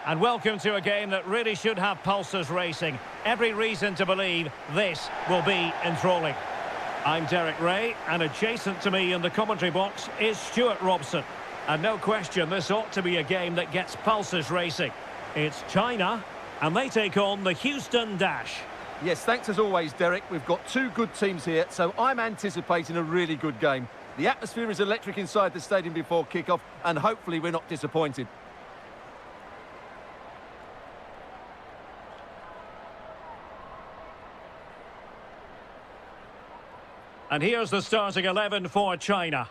And welcome to a game that really should have pulses racing. Every reason to believe this will be enthralling. I'm Derek Ray, and adjacent to me in the commentary box is Stuart Robson. And no question, this ought to be a game that gets pulses racing. It's China, and they take on the Houston Dash. Yes, thanks as always, Derek. We've got two good teams here, so I'm anticipating a really good game. The atmosphere is electric inside the stadium before kick-off, and hopefully we're not disappointed. And here's the starting 11 for China.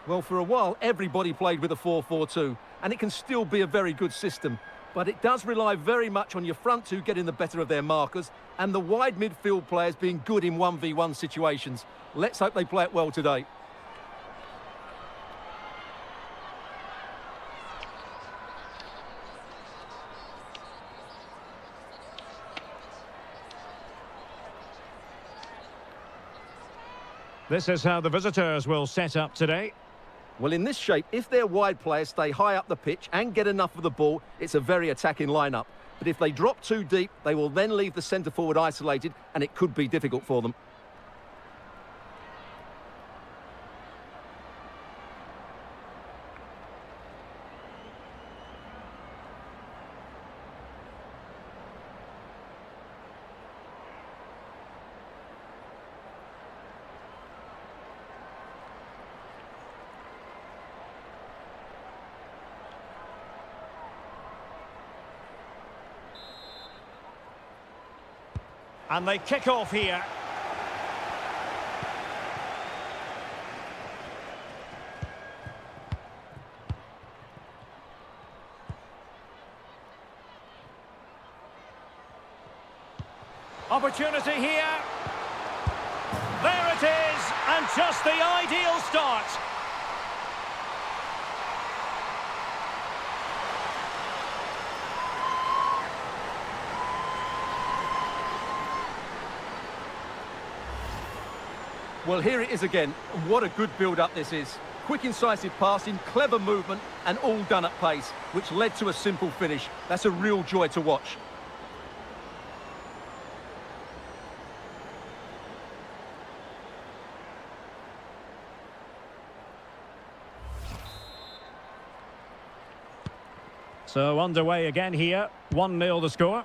Well, for a while, everybody played with a 4-4-2, and it can still be a very good system. But it does rely very much on your front two getting the better of their markers and the wide midfield players being good in 1v1 situations. Let's hope they play it well today. This is how the visitors will set up today. Well, in this shape, if their wide players stay high up the pitch and get enough of the ball, it's a very attacking lineup. But if they drop too deep, they will then leave the centre-forward isolated, and it could be difficult for them. And they kick off here. Opportunity here. There it is, and just the ideal start. Well, here it is again. What a good build-up this is. Quick, incisive passing, clever movement, and all done at pace, which led to a simple finish. That's a real joy to watch. So underway again here. 1-0 the score.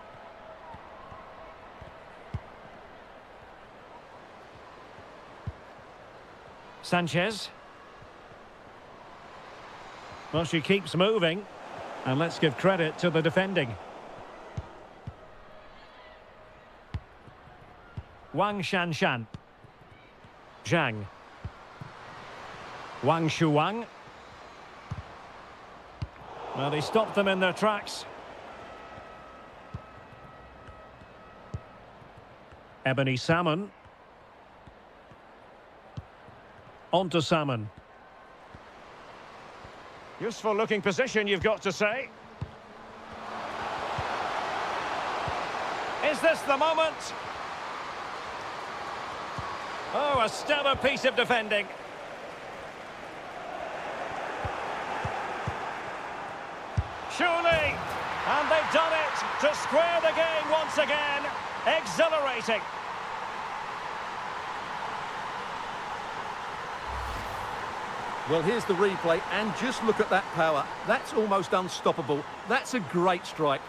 Sanchez. Well, she keeps moving. And let's give credit to the defending. Wang Shanshan. Zhang. Wang Shuang. Well, he stopped them in their tracks. Ebony Salmon. On to Salmon. Useful looking position, you've got to say. Is this the moment? Oh, a stellar piece of defending. Surely, and they've done it to square the game once again. Exhilarating. Well, here's the replay, and just look at that power. That's almost unstoppable. That's a great strike.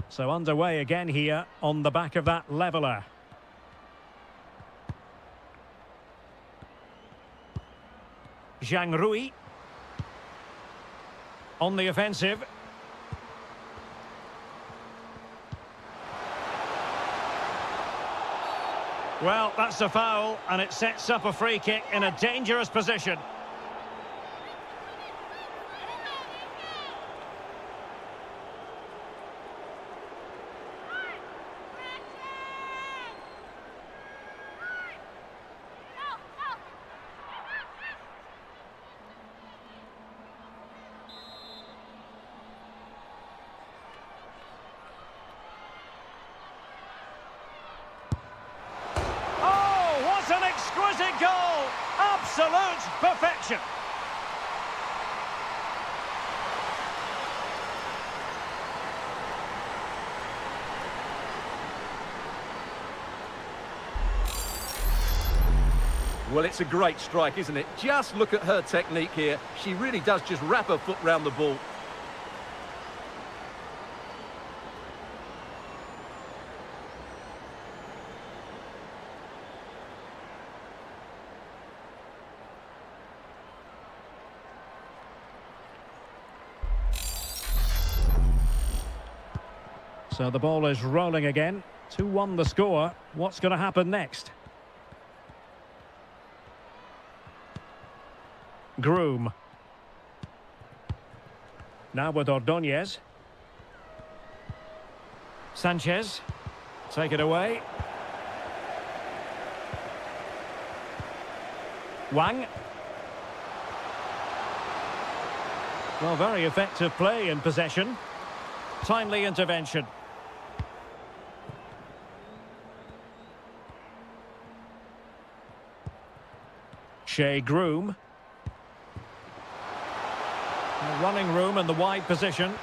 So underway again here on the back of that leveller. Zhang Rui on the offensive. Well, that's a foul, and it sets up a free kick in a dangerous position. Exquisite goal! Absolute perfection! Well, it's a great strike, isn't it? Just look at her technique here. She really does just wrap her foot round the ball. So the ball is rolling again. 2-1 the score. What's going to happen next? Groom. Now with Ordóñez. Sanchez. Take it away. Wang. Well, very effective play in possession. Timely intervention. Shea Groom. Running room in the wide position.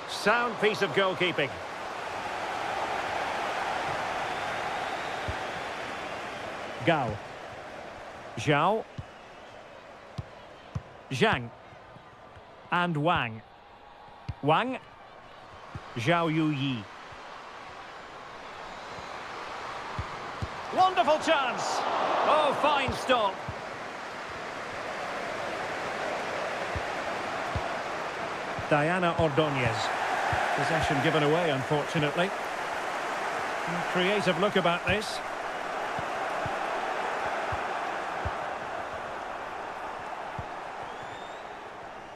Sound piece of goalkeeping. Gao. Zhao. Zhang. And Wang. Wang. Zhao Yuyi. Wonderful chance. Oh, fine stop. Diana Ordóñez. Possession given away, unfortunately. Creative look about this.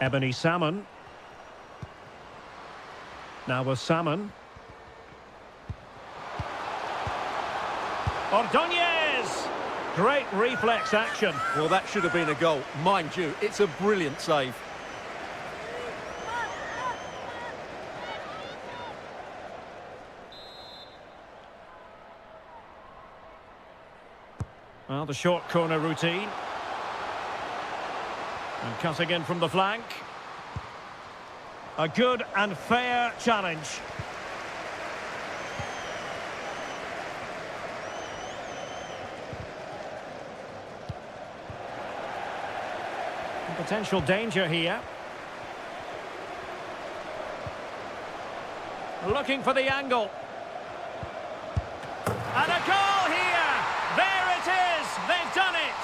Ebony Salmon. Now with Salmon. Ordóñez! Great reflex action. Well, that should have been a goal. Mind you, it's a brilliant save. Well, the short corner routine. And cutting in from the flank. A good and fair challenge. Potential danger here. Looking for the angle. And a goal here! There it is! They've done it!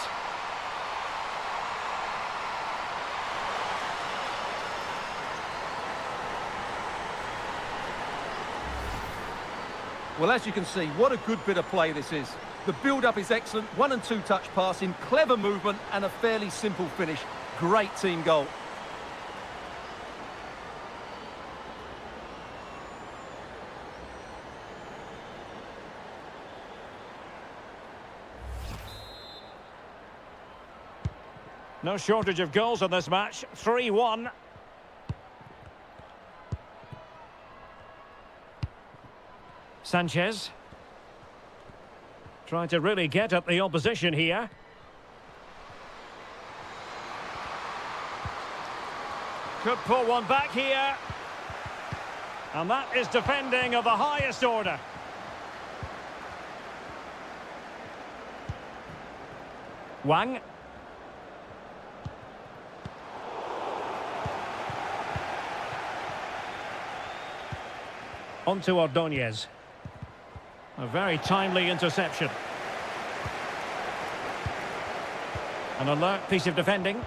Well, as you can see, what a good bit of play this is. The build-up is excellent, 1- and 2-touch passing, clever movement and a fairly simple finish. Great team goal. No shortage of goals in this match. 3-1. Sanchez. Trying to really get at the opposition here. Could pull one back here. And that is defending of the highest order. Wang. On to Ordóñez. A very timely interception. An alert piece of defending.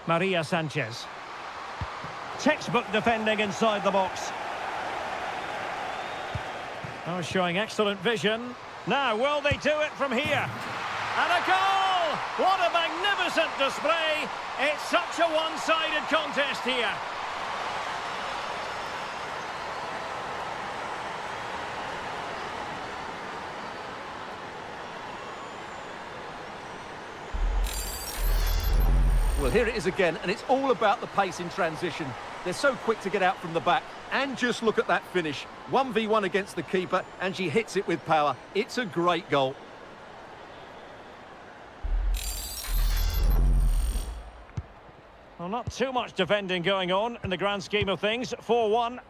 Maria Sanchez. Textbook defending inside the box. Oh, showing excellent vision. Now, will they do it from here? And a goal! What a magnificent display! It's such a one-sided contest here. Well, here it is again, and it's all about the pace in transition. They're so quick to get out from the back. And just look at that finish. 1v1 against the keeper, and she hits it with power. It's a great goal. Well, not too much defending going on in the grand scheme of things. 4-1.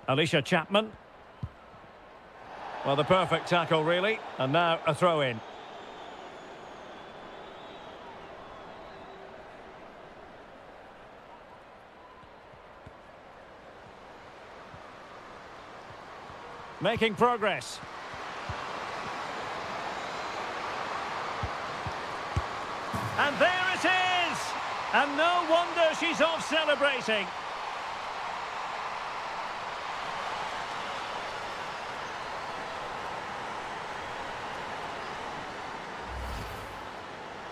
Alicia Chapman. Well, the perfect tackle, really. And now a throw-in. Making progress. And there it is! And no wonder she's off celebrating.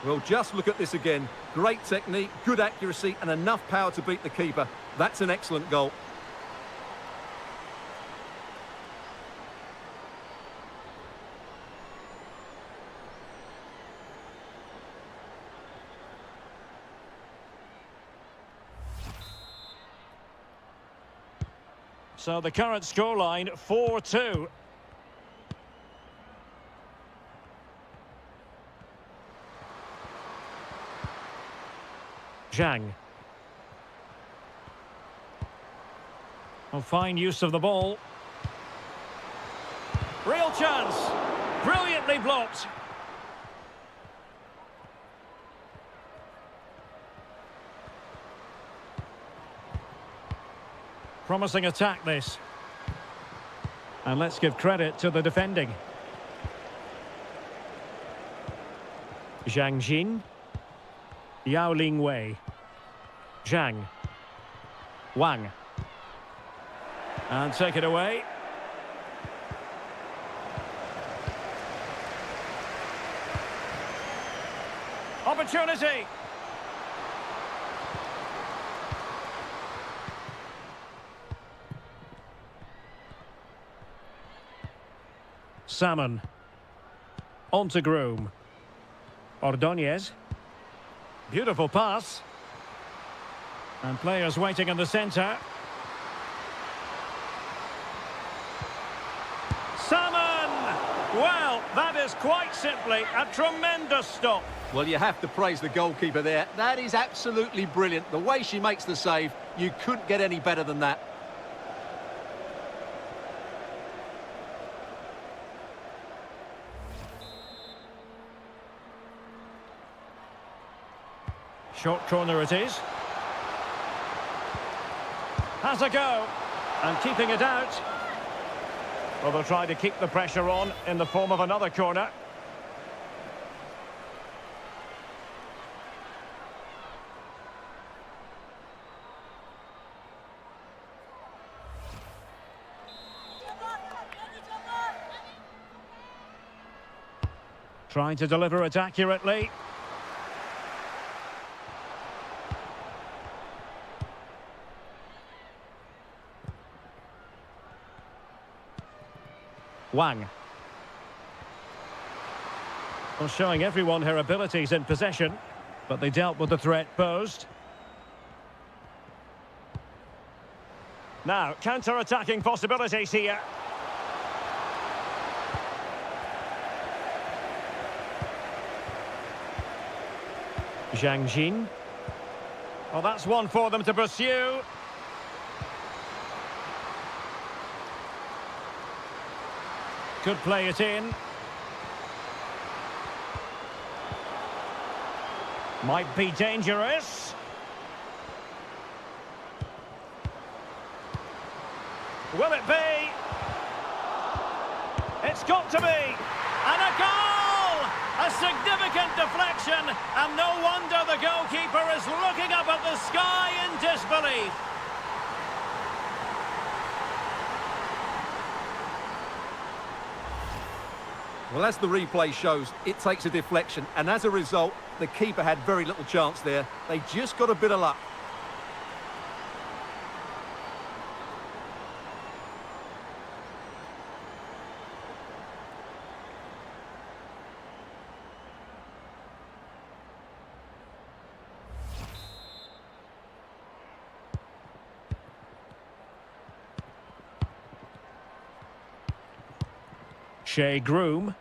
Well, just look at this again. Great technique, good accuracy, and enough power to beat the keeper. That's an excellent goal. So the current scoreline, 4-2. Zhang. Oh, fine use of the ball. Real chance. Brilliantly blocked. Promising attack, this. And let's give credit to the defending. Zhang Jin. Yao Ling Wei. Zhang. Wang. And take it away. Opportunity. Salmon. On to Groom. Ordóñez. Beautiful pass. And players waiting in the centre. Salmon! Well, that is quite simply a tremendous stop. Well, you have to praise the goalkeeper there. That is absolutely brilliant. The way she makes the save, you couldn't get any better than that. Short corner it is. Has a go. And keeping it out. Well, they'll try to keep the pressure on in the form of another corner. Trying to deliver it accurately. Wang. Well, showing everyone her abilities in possession, but they dealt with the threat posed. Now, counter-attacking possibilities here. Zhang Jin. Well, that's one for them to pursue. Could play it in. Might be dangerous. Will it be? It's got to be. And a goal! A significant deflection. And no wonder the goalkeeper is looking up at the sky in disbelief. Well, as the replay shows, it takes a deflection, and as a result, the keeper had very little chance there. They just got a bit of luck. Shea Groom.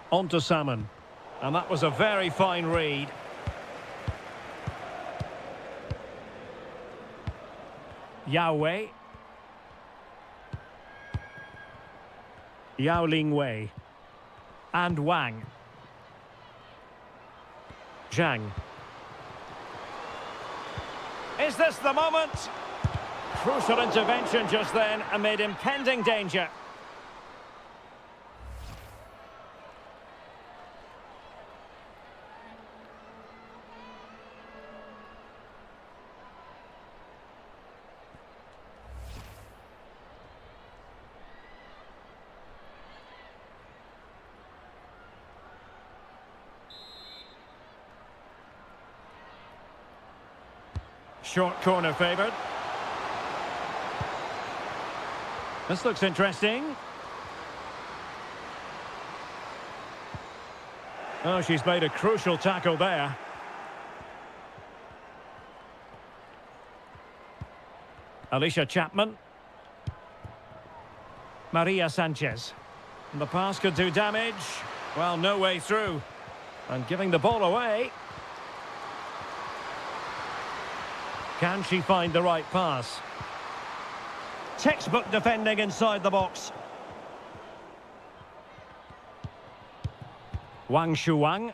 On to Salmon. And that was a very fine read. Yao Yao Ling Wei. And Wang. Zhang. Is this the moment? Crucial intervention just then amid impending danger. Short corner favoured. This looks interesting. Oh, she's made a crucial tackle there. Alicia Chapman. Maria Sanchez. And the pass could do damage. Well, no way through. And giving the ball away. Can she find the right pass? Textbook defending inside the box. Wang Shuang.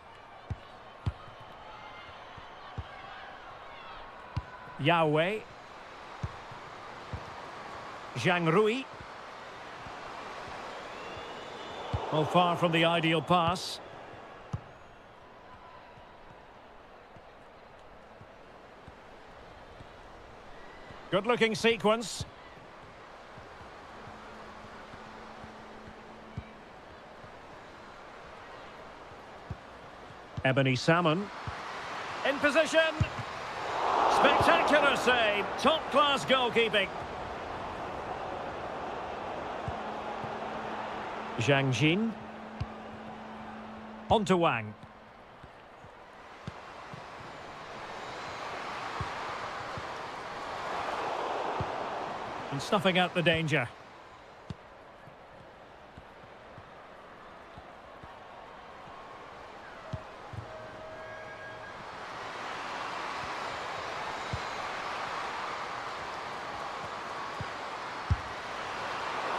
Yao Wei. Zhang Rui. Well, far from the ideal pass. Good-looking sequence. Ebony Salmon. In position. Spectacular save. Top-class goalkeeping. Zhang Jin. On to Wang. And snuffing out the danger.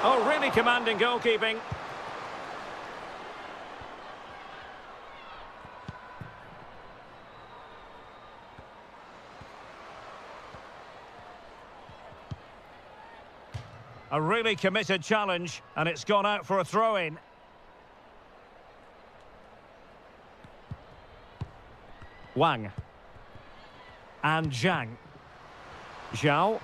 Oh, really commanding goalkeeping. A really committed challenge, and it's gone out for a throw-in. Wang. And Zhang. Zhao.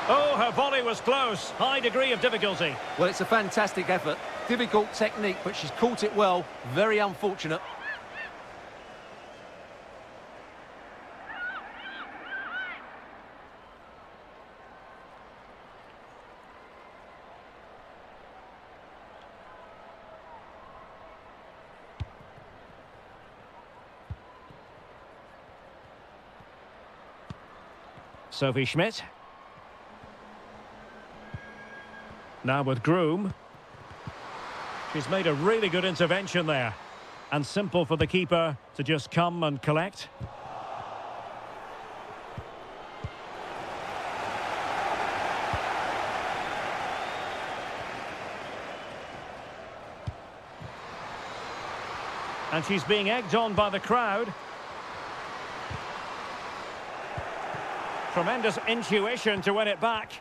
Oh, her volley was close. High degree of difficulty. Well, it's a fantastic effort. Difficult technique, but she's caught it well. Very unfortunate. Sophie Schmidt. Now with Groom. She's made a really good intervention there. And simple for the keeper to just come and collect. And she's being egged on by the crowd. Tremendous intuition to win it back.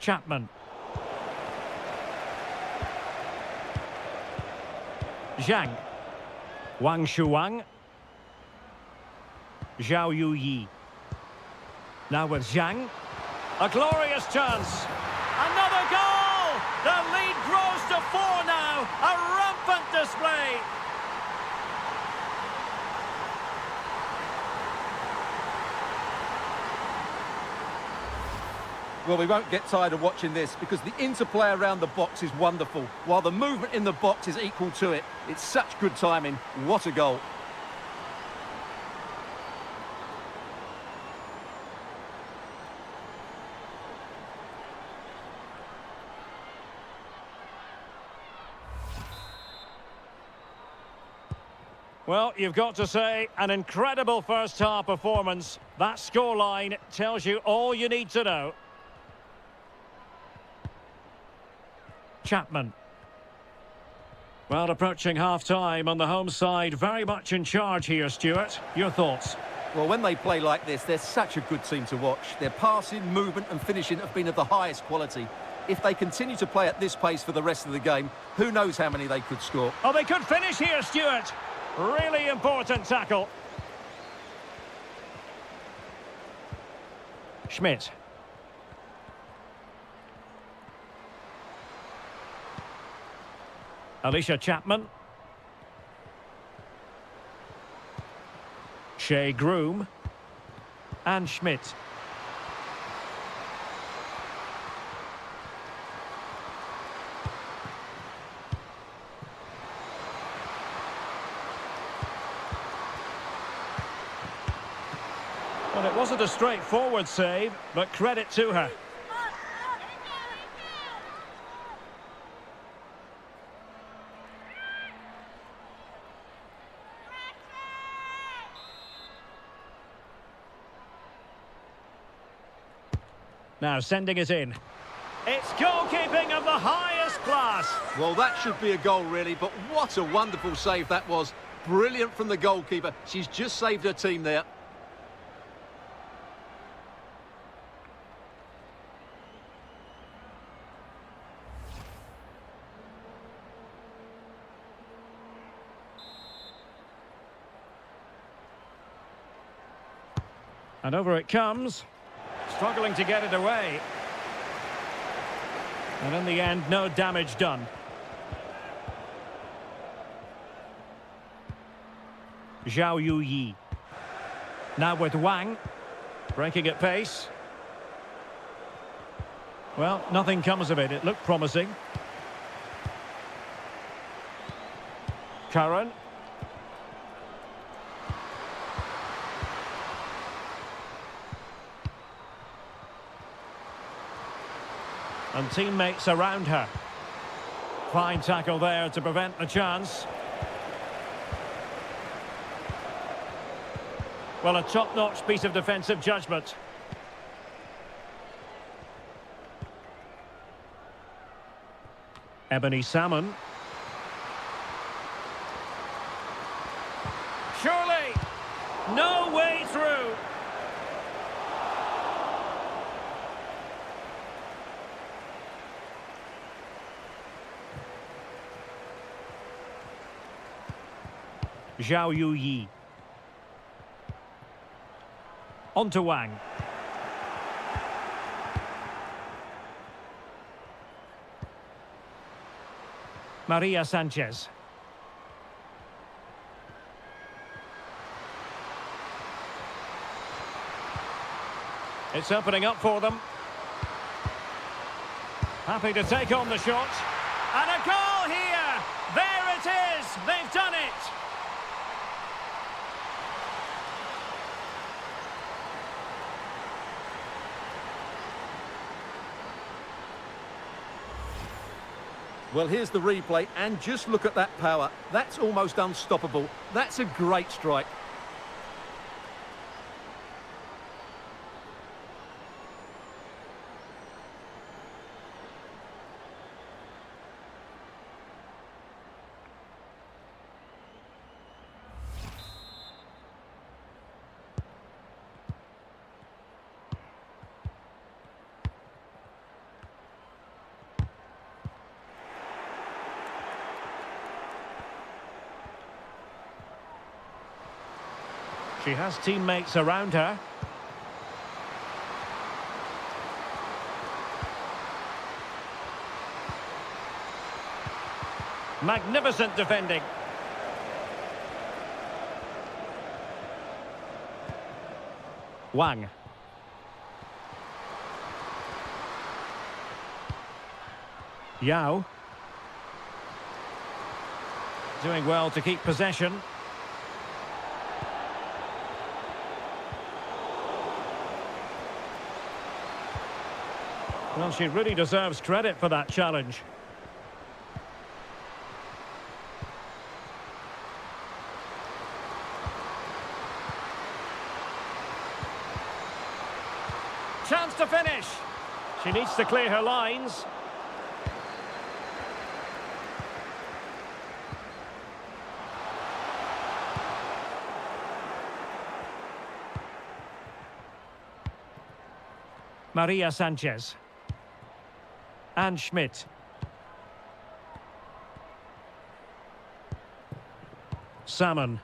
Chapman. Zhang. Wang Shuang. Zhao Yuyi. Now with Zhang. A glorious chance. Another goal! The lead grows to 4 now. A rampant display. Well, we won't get tired of watching this because the interplay around the box is wonderful, while the movement in the box is equal to it. It's such good timing. What a goal. Well, you've got to say, an incredible first-half performance. That scoreline tells you all you need to know. Chapman. Well, approaching half-time on the home side, very much in charge here, Stuart. Your thoughts? Well, when they play like this, they're such a good team to watch. Their passing, movement and finishing have been of the highest quality. If they continue to play at this pace for the rest of the game, who knows how many they could score. Oh, they could finish here, Stuart. Really important tackle. Schmidt. Alicia Chapman. Shea Groom. And Schmidt. Well, it wasn't a straightforward save, but credit to her. Now sending it in. It's goalkeeping of the highest class. Well, that should be a goal, really, but what a wonderful save that was. Brilliant from the goalkeeper. She's just saved her team there. And over it comes. Struggling to get it away. And in the end, no damage done. Zhao Yuyi. Now with Wang. Breaking at pace. Well, nothing comes of it. It looked promising. Curran. And teammates around her. Fine tackle there to prevent the chance. Well, a top-notch piece of defensive judgment. Ebony Salmon. Surely! No way through! Zhao Yuyi. On to Wang. Maria Sanchez. It's opening up for them. Happy to take on the shot. And a goal here! There it is! They've done it! Well, here's the replay, and just look at that power. That's almost unstoppable. That's a great strike. She has teammates around her. Magnificent defending. Wang. Yao. Doing well to keep possession. Well, she really deserves credit for that challenge. Chance to finish. She needs to clear her lines. Maria Sanchez. And Schmidt. Salmon.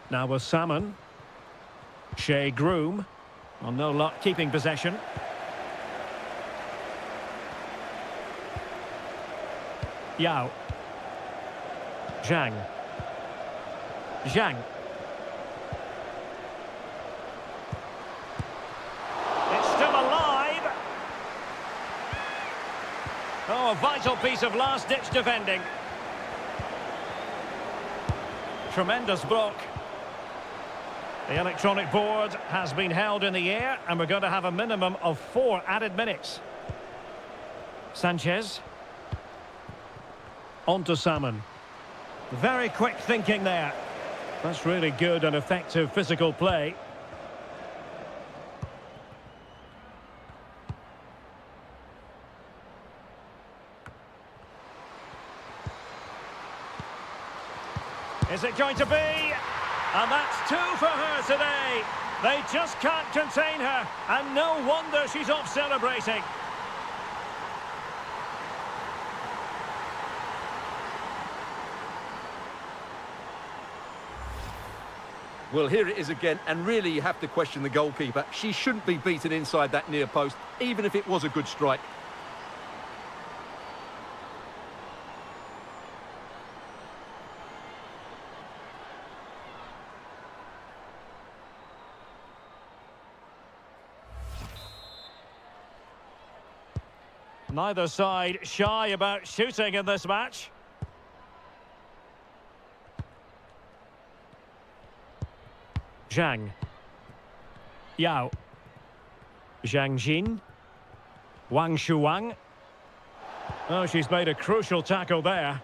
Now with Salmon. Shea Groom. Well, no luck keeping possession. Yao. Zhang. Zhang. It's still alive. Oh, a vital piece of last-ditch defending. Tremendous block. The electronic board has been held in the air, and we're going to have a minimum of 4 added minutes. Sanchez. On to Salmon. Very quick thinking there. That's really good and effective physical play. Is it going to be? And that's 2 for her today. They just can't contain her, and no wonder she's off celebrating. Well, here it is again, and really you have to question the goalkeeper. She shouldn't be beaten inside that near post, even if it was a good strike. Neither side shy about shooting in this match. Zhang. Yao. Zhang Jin. Wang Shuang. Oh, she's made a crucial tackle there.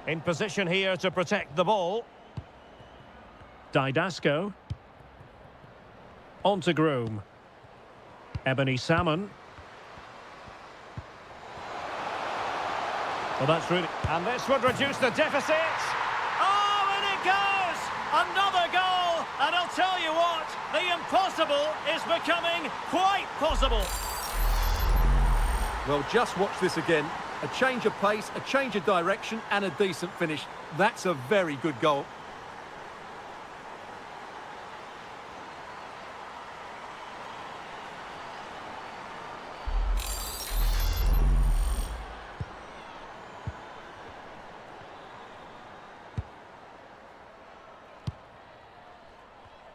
In position here to protect the ball. Didasco. On to Groom. Ebony Salmon. Well, that's really... And this would reduce the deficit. Oh, and it goes! Another goal! And I'll tell you what, the impossible is becoming quite possible. Well, just watch this again. A change of pace, a change of direction, and a decent finish. That's a very good goal.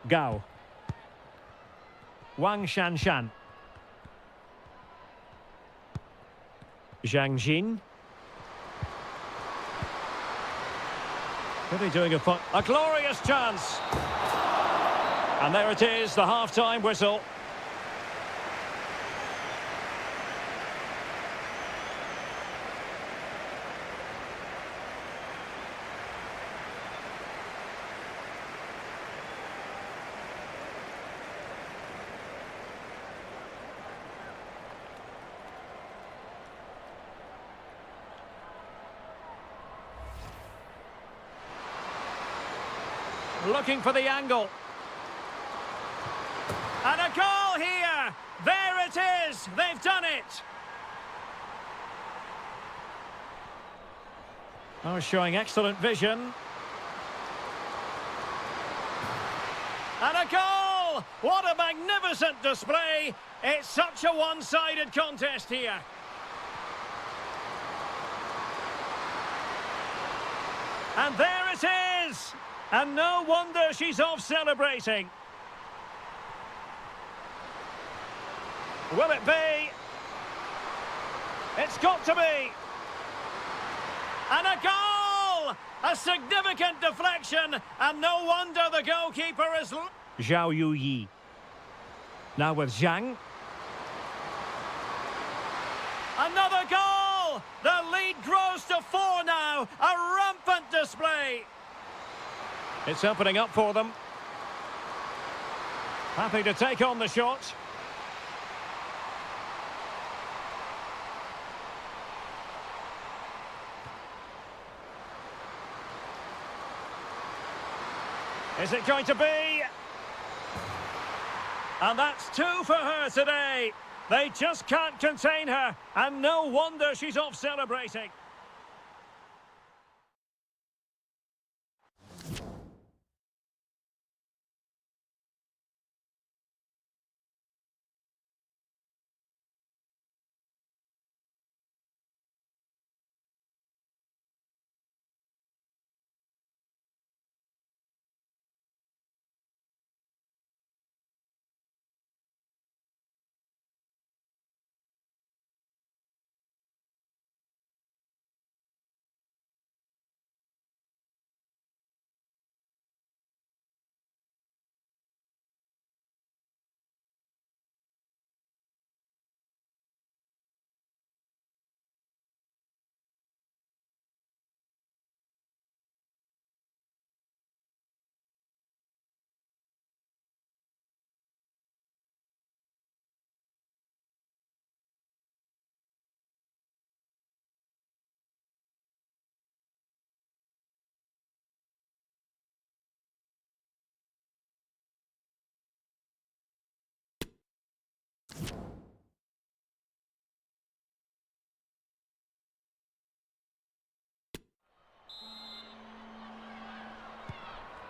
Gao. Wang Shanshan. Zhang Jin. Really doing a glorious chance. And there it is, the half-time whistle. Looking for the angle. And a goal here! There it is! They've done it! Oh, showing excellent vision. And a goal! What a magnificent display! It's such a one-sided contest here. And there it is! And no wonder she's off celebrating. Will it be? It's got to be. And a goal! A significant deflection, and no wonder the goalkeeper is... Zhao Yuyi. Now with Zhang. Another goal! The lead grows to 4 now. A rampant display. It's opening up for them. Happy to take on the shot. Is it going to be? And that's 2 for her today. They just can't contain her, and no wonder she's off celebrating.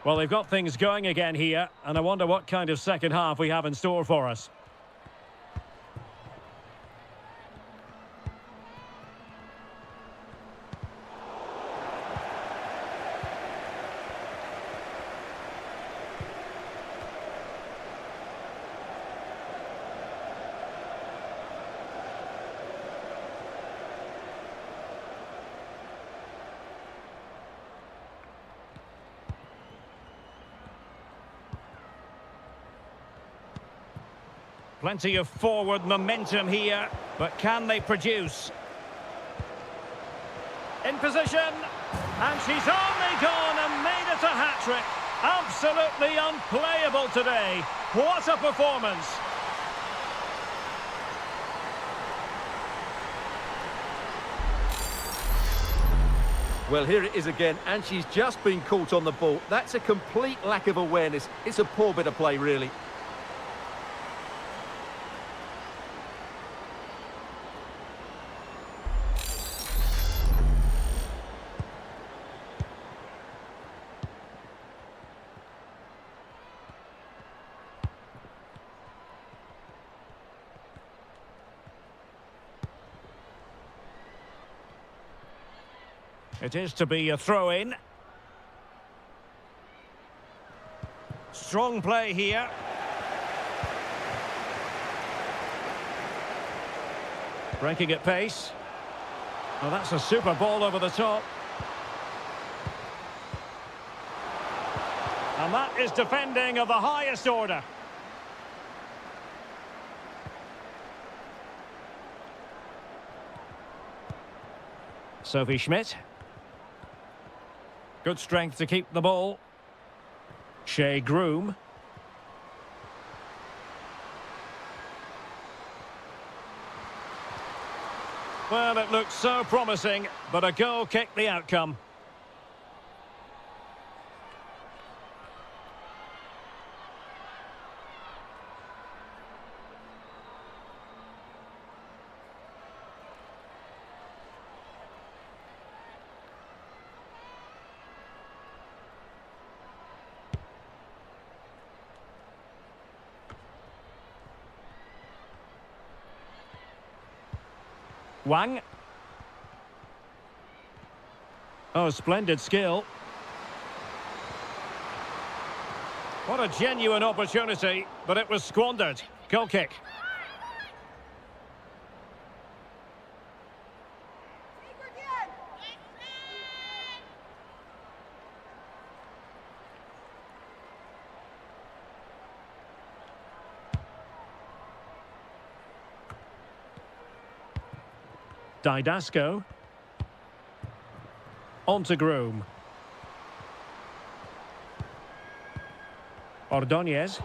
Well, they've got things going again here, and I wonder what kind of second half we have in store for us. Plenty of forward momentum here, but can they produce? In position, and she's only gone and made it a hat-trick. Absolutely unplayable today. What a performance! Well, here it is again, and she's just been caught on the ball. That's a complete lack of awareness. It's a poor bit of play, really. It is to be a throw-in. Strong play here. Breaking at pace. Well, that's a super ball over the top. And that is defending of the highest order. Sophie Schmidt. Good strength to keep the ball. Shea Groom. Well, it looked so promising, but a goal kicked the outcome. Wang. Oh, splendid skill. What a genuine opportunity, but it was squandered. Goal kick. Didasco. On to Groom. Ordóñez.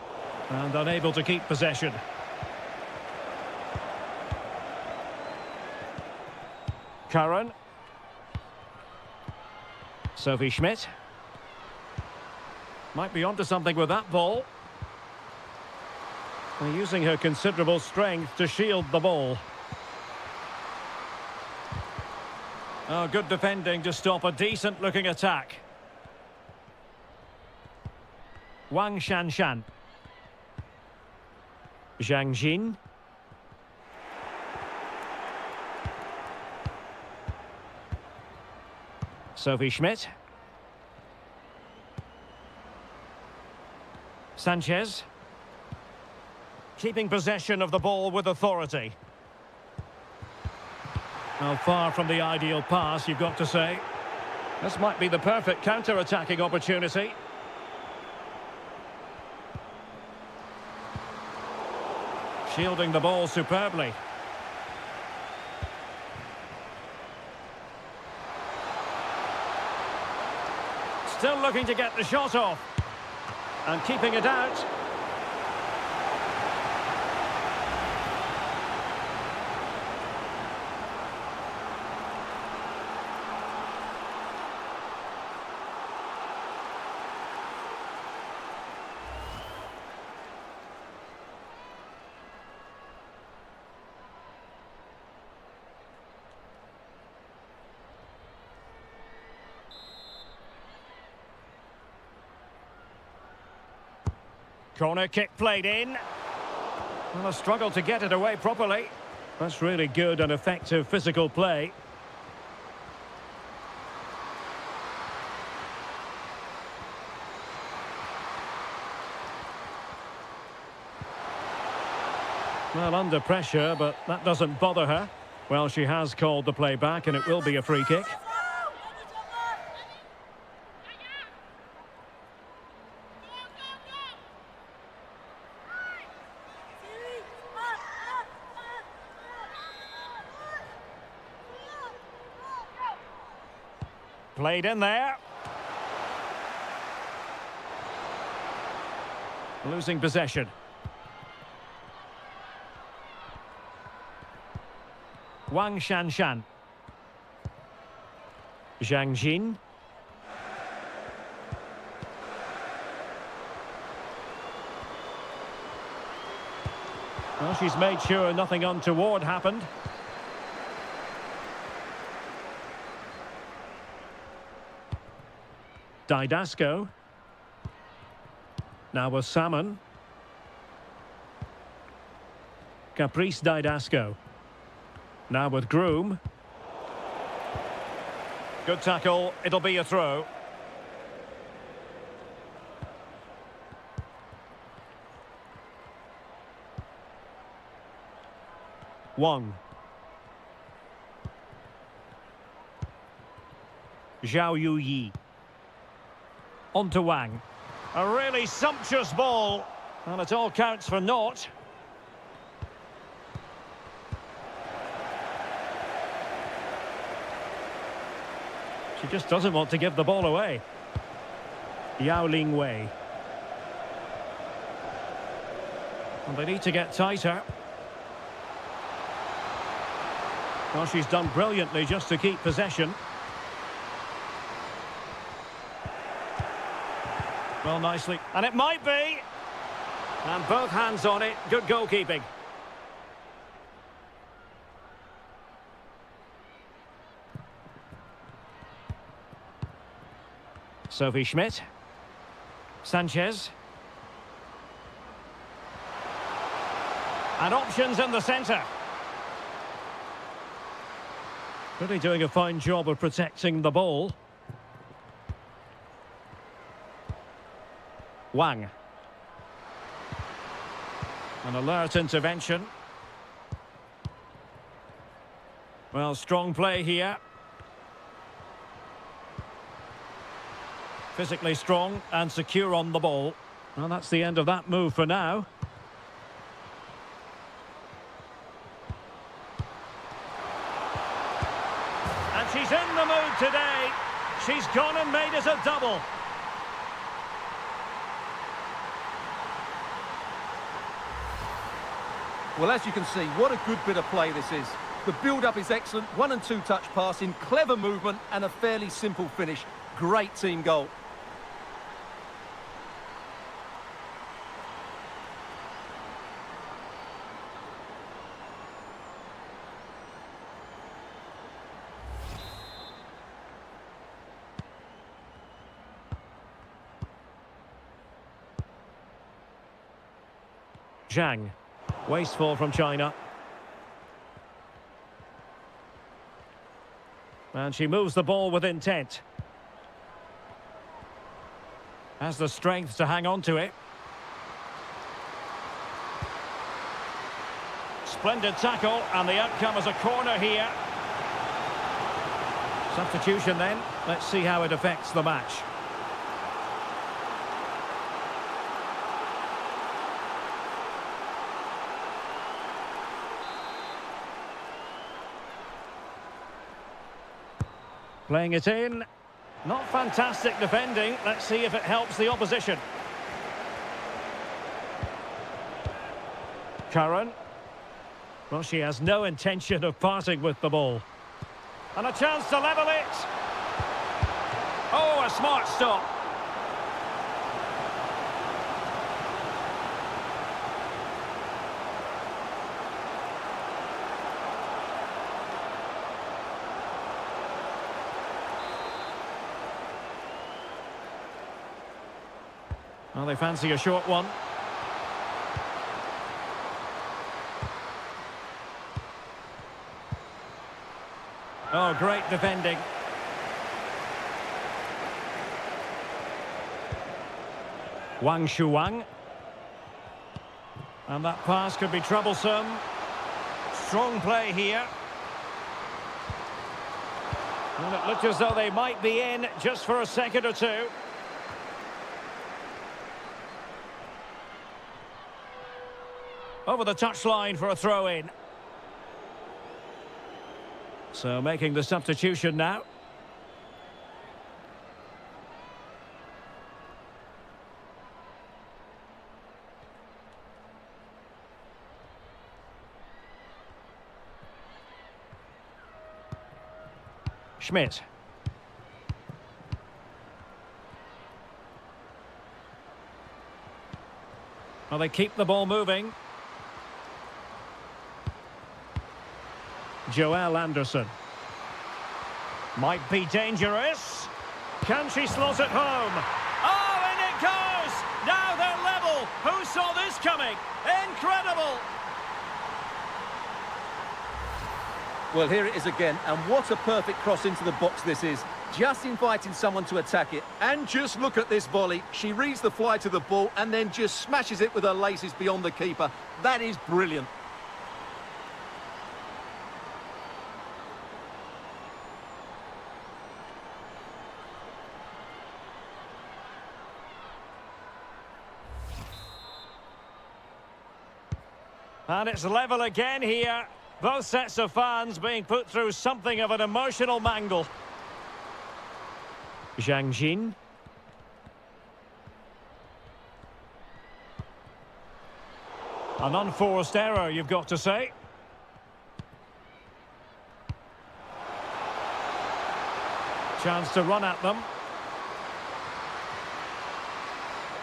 And unable to keep possession. Curran. Sophie Schmidt. Might be onto something with that ball. And using her considerable strength to shield the ball. Oh, good defending to stop a decent-looking attack. Wang Shanshan. Zhang Jin. Sophie Schmidt. Sanchez. Keeping possession of the ball with authority. Now, far from the ideal pass, you've got to say. This might be the perfect counter-attacking opportunity. Shielding the ball superbly. Still looking to get the shot off. And keeping it out. Corner kick played in. Well, a struggle to get it away properly. That's really good and effective physical play. Well, under pressure, but that doesn't bother her. Well, she has called the play back, and it will be a free kick. Played in there. Losing possession. Wang Shanshan. Zhang Jin. Well, she's made sure nothing untoward happened. Didasco. Now with Salmon. Caprice Didasco. Now with Groom. Good tackle. It'll be a throw. Wang. Zhao Yuyi. On to Wang. A really sumptuous ball. And it all counts for naught. She just doesn't want to give the ball away. Yao Ling Wei. And they need to get tighter. Well, she's done brilliantly just to keep possession. Well, nicely. And it might be. And both hands on it. Good goalkeeping. Sophie Schmidt. Sanchez. And options in the centre. Really doing a fine job of protecting the ball. Wang. An alert intervention. Well, strong play here. Physically strong and secure on the ball. Well, that's the end of that move for now. He's gone and made it a double. Well, as you can see, what a good bit of play this is. The build-up is excellent, 1- and 2-touch passing, clever movement and a fairly simple finish. Great team goal. Zhang. Wasteful from China. And she moves the ball with intent. Has the strength to hang on to it. Splendid tackle, and the outcome is a corner here. Substitution then. Let's see how it affects the match. Playing it in. Not fantastic defending. Let's see if it helps the opposition. Curran. Well, she has no intention of parting with the ball. And a chance to level it. Oh, a smart stop. Well, they fancy a short one. Oh, great defending. Wang Shuang. And that pass could be troublesome. Strong play here. And it looked as though they might be in just for a second or two. Over the touchline for a throw-in. So making the substitution now. Schmidt. Well, they keep the ball moving. Joelle Anderson. Might be dangerous. Can she slot it home? Oh, and it goes! Now they're level. Who saw this coming? Incredible! Well, here it is again, and what a perfect cross into the box this is. Just inviting someone to attack it. And just look at this volley. She reads the fly to the ball and then just smashes it with her laces beyond the keeper. That is brilliant. And it's level again here. Both sets of fans being put through something of an emotional mangle. Zhang Jin. An unforced error, you've got to say. Chance to run at them.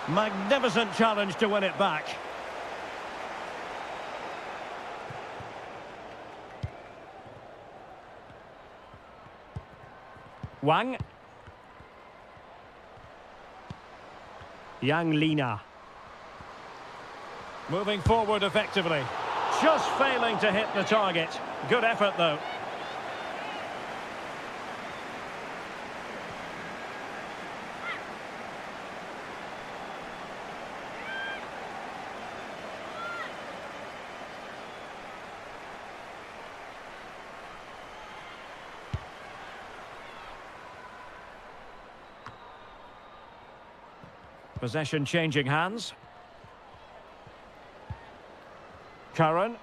Magnificent challenge to win it back. Wang. Yang Lina. Moving forward effectively. Just failing to hit the target. Good effort, though. Possession changing hands. Curran.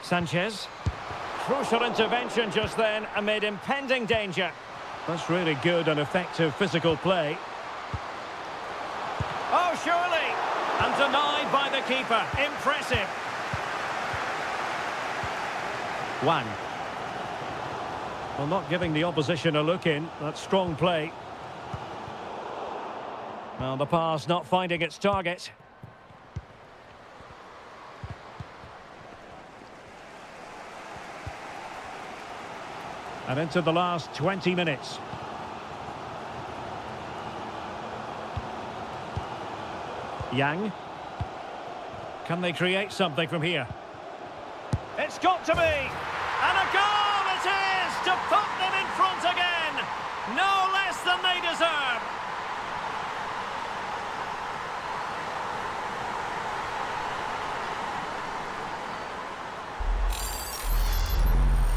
Sanchez. Crucial intervention just then amid impending danger. That's really good and effective physical play. Oh, surely! And denied by the keeper. Impressive. Wang. Well, not giving the opposition a look in. That's strong play. Well, the pass not finding its target. And into the last 20 minutes. Yang. Can they create something from here? It's got to be! And a goal it is to put them in front again! No less than they deserve!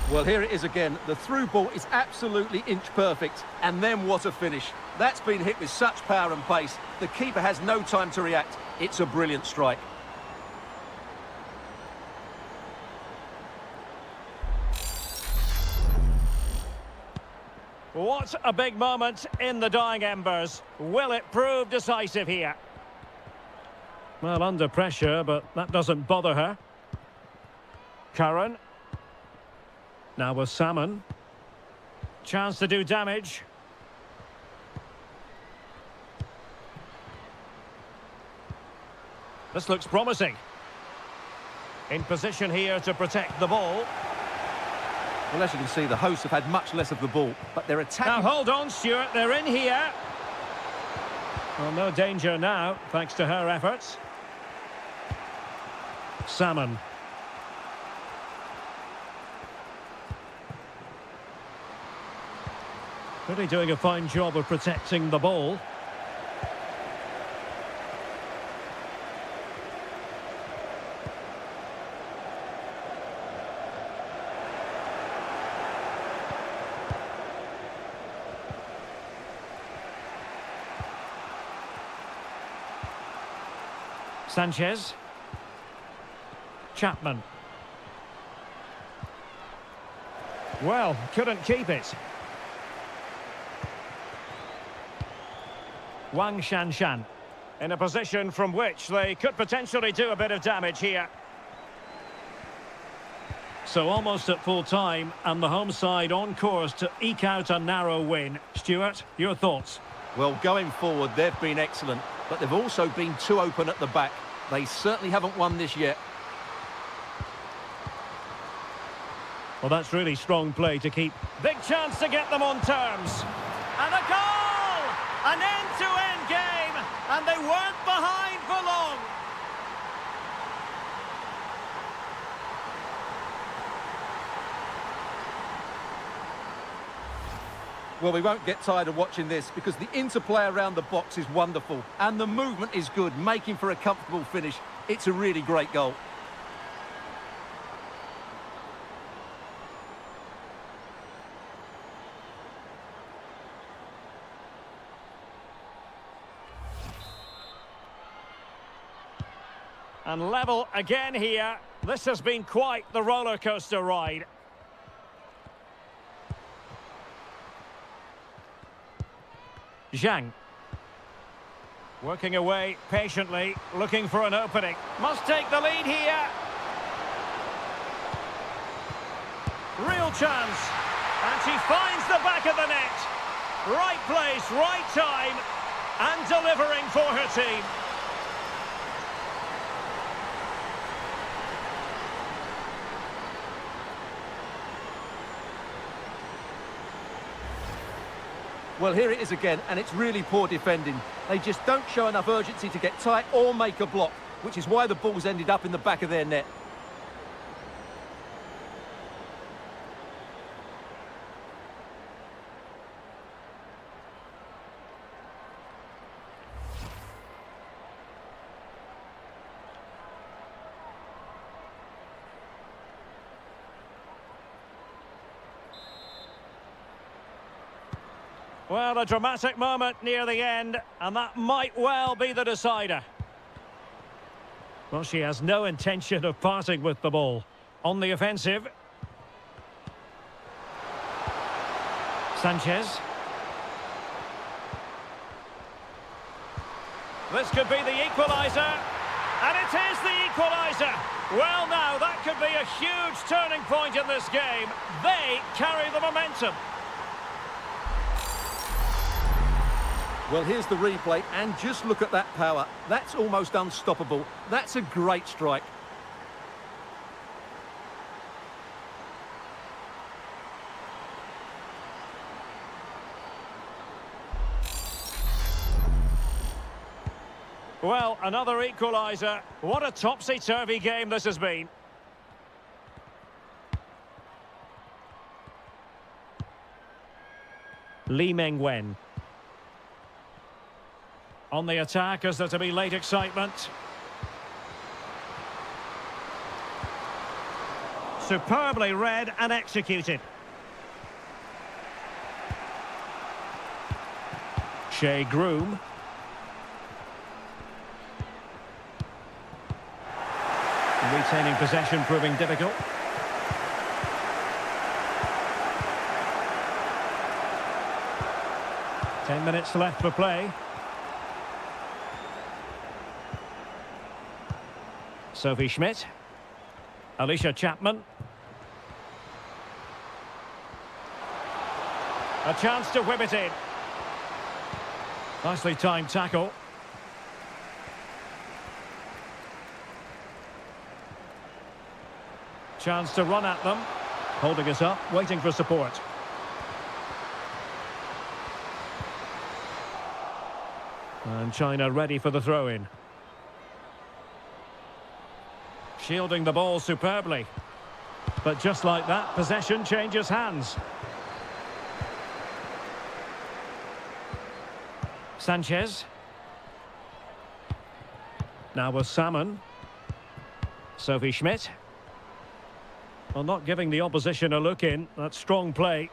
Well, here it is again. The through ball is absolutely inch perfect. And then what a finish. That's been hit with such power and pace. The keeper has no time to react. It's a brilliant strike. What a big moment in the dying embers. Will it prove decisive here? Well, under pressure, but that doesn't bother her. Curran. Now with Salmon. Chance to do damage. This looks promising. In position here to protect the ball. Well, as you can see, the hosts have had much less of the ball, but they're attacking... Now hold on, Stuart, they're in here. Well, no danger now, thanks to her efforts. Salmon. Really doing a fine job of protecting the ball. Sanchez. Chapman. Well, couldn't keep it. Wang Shanshan in a position from which they could potentially do a bit of damage here. So almost at full time and the home side on course to eke out a narrow win. Stuart, your thoughts? Well, going forward, they've been excellent, but they've also been too open at the back. They certainly haven't won this yet. Well, that's really strong play to keep. Big chance to get them on terms. And a goal! An end-to-end game, and they weren't behind for long. Well, we won't get tired of watching this because the interplay around the box is wonderful and the movement is good, making for a comfortable finish. It's a really great goal. And level again here. This has been quite the roller coaster ride. Zhang. Working away patiently, looking for an opening. Must take the lead here. Real chance. And she finds the back of the net. Right place, right time. And delivering for her team. Well, here it is again, and it's really poor defending. They just don't show enough urgency to get tight or make a block, which is why the ball's ended up in the back of their net. Well, a dramatic moment near the end, and that might well be the decider. Well, she has no intention of parting with the ball. On the offensive. Sanchez. This could be the equaliser. And it is the equaliser. Well, now, that could be a huge turning point in this game. They carry the momentum. Well, here's the replay, and just look at that power. That's almost unstoppable. That's a great strike. Well, another equaliser. What a topsy-turvy game this has been. Lee Meng-wen. On the attack as there to be late excitement. Superbly read and executed. Shea Groom. Retaining possession proving difficult. Ten minutes left for play. Sophie Schmidt. Alicia Chapman. A chance to whip it in. Nicely timed tackle. Chance to run at them. Holding us up, waiting for support. And China ready for the throw-in. Shielding the ball superbly. But just like that, possession changes hands. Sanchez. Now with Salmon. Sophie Schmidt. Well, not giving the opposition a look in. That's strong play.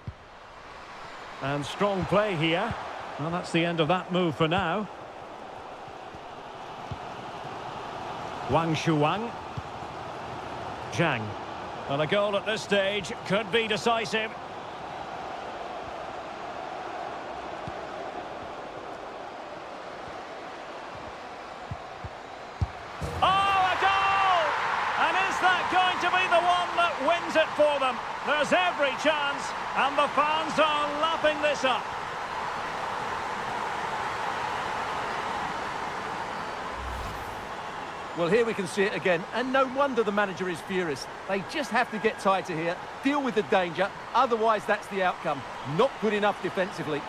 And strong play here. Well, that's the end of that move for now. Wang Shuang. Zhang. Well, a goal at this stage could be decisive. Going to be the one that wins it for them. There's every chance, and the fans are lapping this up. Well, here we can see it again, and no wonder the manager is furious. They just have to get tighter here, deal with the danger, otherwise that's the outcome. Not good enough defensively.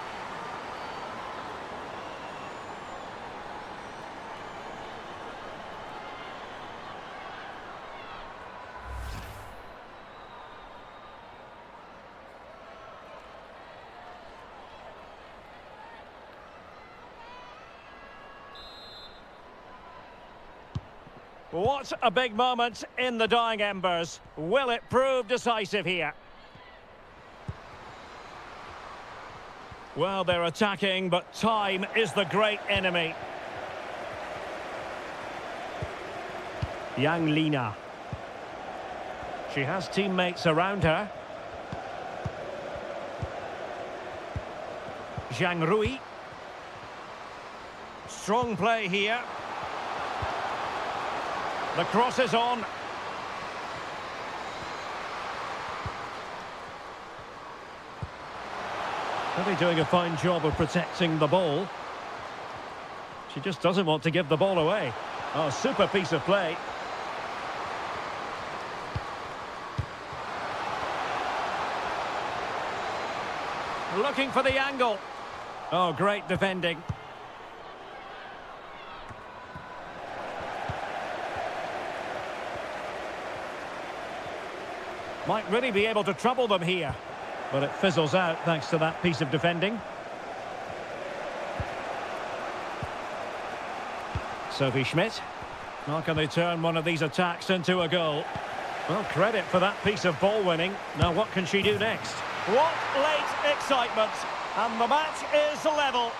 What a big moment in the dying embers. Will it prove decisive here? Well, they're attacking, but time is the great enemy. Yang Lina. She has teammates around her. Zhang Rui. Strong play here. The cross is on. Really doing a fine job of protecting the ball. She just doesn't want to give the ball away. Oh, super piece of play. Looking for the angle. Oh, great defending. Might really be able to trouble them here. But it fizzles out thanks to that piece of defending. Sophie Schmidt. How can they turn one of these attacks into a goal? Well, credit for that piece of ball winning. Now what can she do next? What late excitement. And the match is level.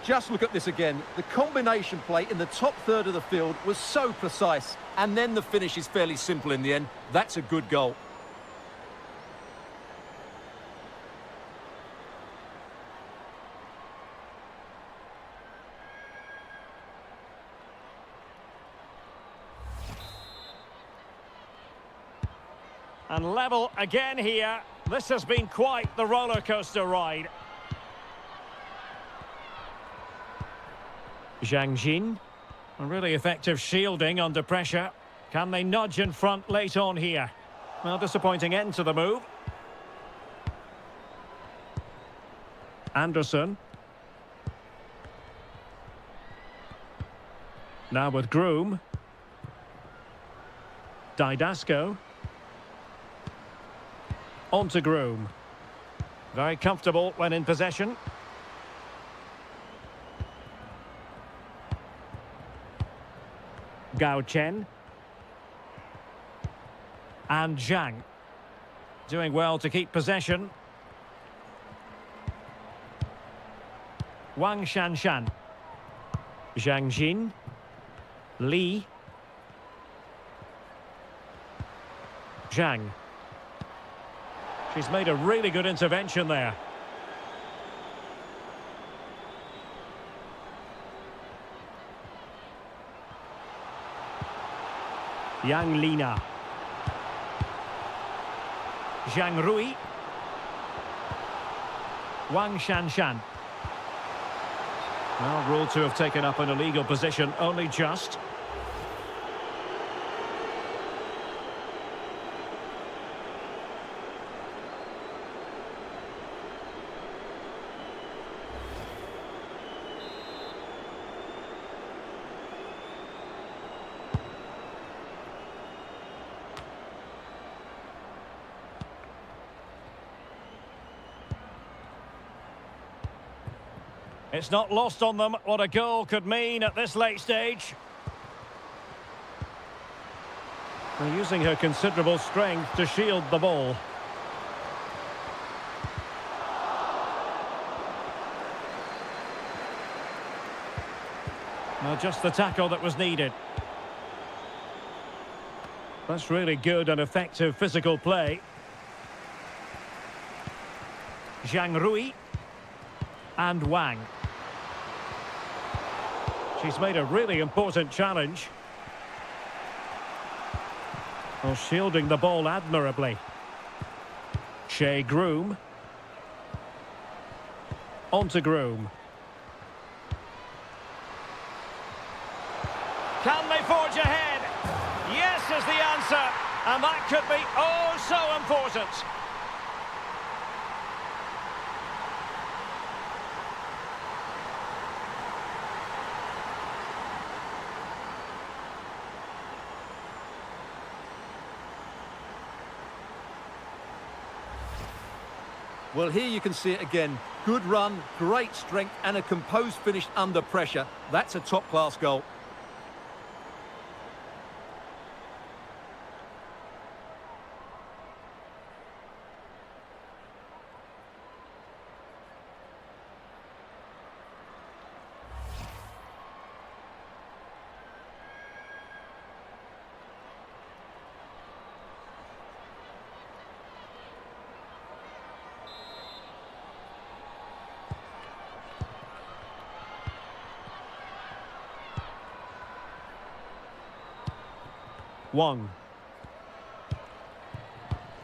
just look at this again. The combination play in the top third of the field was so precise. And then the finish is fairly simple in the end. That's a good goal. And level again here. This has been quite the roller coaster ride. Zhang Jin. A really effective shielding under pressure. Can they nudge in front late on here? Well, disappointing end to the move. Anderson. Now with Groom. Didasco. On to Groom. Very comfortable when in possession. Gao Chen. And Zhang. Doing well to keep possession. Wang Shanshan. Zhang Jin. Li. Zhang. She's made a really good intervention there. Yang Lina. Zhang Rui. Wang Shanshan. Well, ruled to have taken up an illegal position, only just. It's not lost on them what a goal could mean at this late stage. They're using her considerable strength to shield the ball. Well, just the tackle that was needed. That's really good and effective physical play. Zhang Rui. And Wang. She's made a really important challenge. Well, shielding the ball admirably. Shea Groom. On to Groom. Can they forge ahead? Yes is the answer. And that could be oh so important. Well, here you can see it again. Good run, great strength, and a composed finish under pressure. That's a top-class goal. Wang.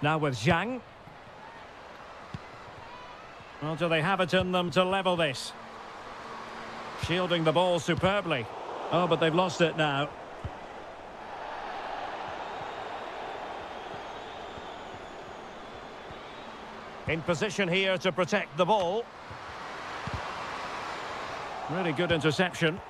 Now with Zhang. Well, do they have it in them to level this? Shielding the ball superbly. Oh, but they've lost it now. In position here to protect the ball. Really good interception.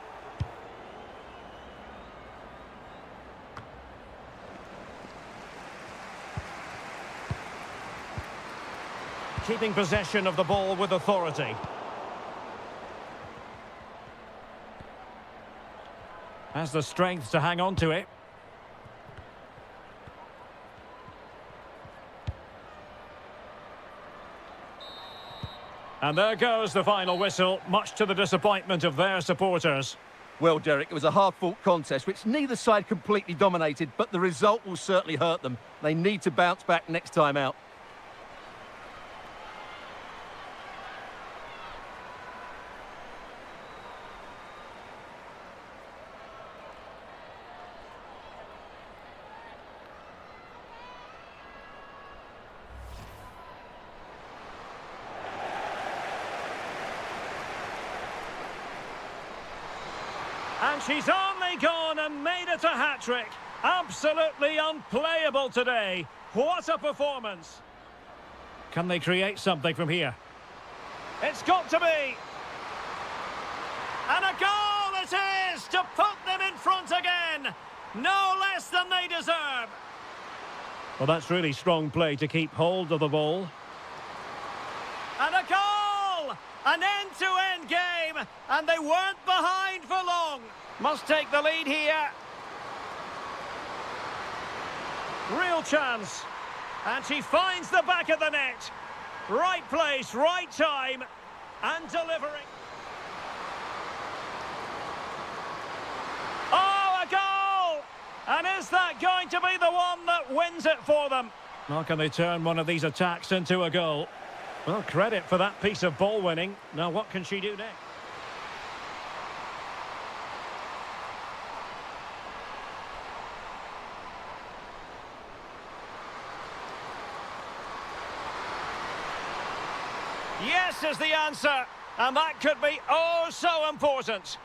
Keeping possession of the ball with authority. Has the strength to hang on to it. And there goes the final whistle, much to the disappointment of their supporters. Well, Derek, it was a hard-fought contest, which neither side completely dominated, but the result will certainly hurt them. They need to bounce back next time out. And she's only gone and made it a hat-trick. Absolutely unplayable today. What a performance. Can they create something from here? It's got to be. And a goal it is to put them in front again. No less than they deserve. Well, that's really strong play to keep hold of the ball. And a goal! An end-to-end game, and they weren't behind for long. Must take the lead here. Real chance. And she finds the back of the net. Right place, right time, and delivering. Oh, a goal! And is that going to be the one that wins it for them? How can they turn one of these attacks into a goal? Well, credit for that piece of ball winning. Now, what can she do next? Yes is the answer, and that could be oh so important.